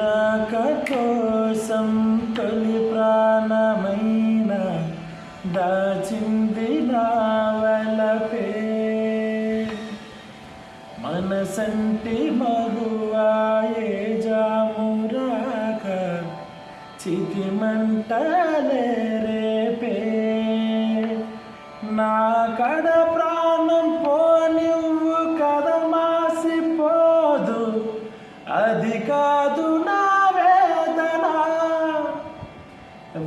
రాక కోసం తొలి ప్రాణమైన దాచింది నా వలపే మనసంటి మగువాయే జామురాక చితిమంటలే రేపే నా కడ ప్రాణం పోనివ్వు కదమాసిపోదు అది కాదు నా వేదన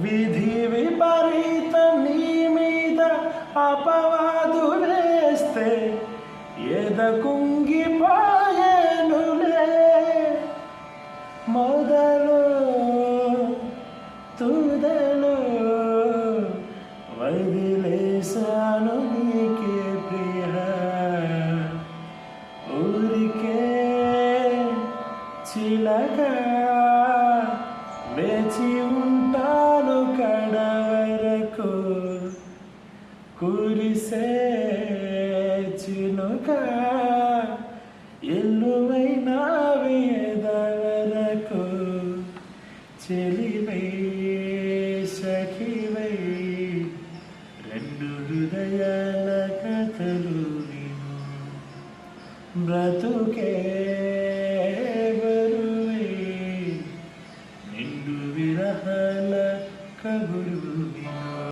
విధి విపరీతం నీ మీద అపవాదు వేస్తే ఎద కుంగిపోయేనులే మొదలు తుదలు వదిలేశాను నీకే ప్రియ ఊరికే చిలక వేచి ఉంటాను కడవరకు కురిసే చినుక ఎల్లువైన వేదవరకు చెలివై సఖివై రెండు హృదయాల కథలు విను బ్రతుకే బరువై నిండు విరహాల కబురు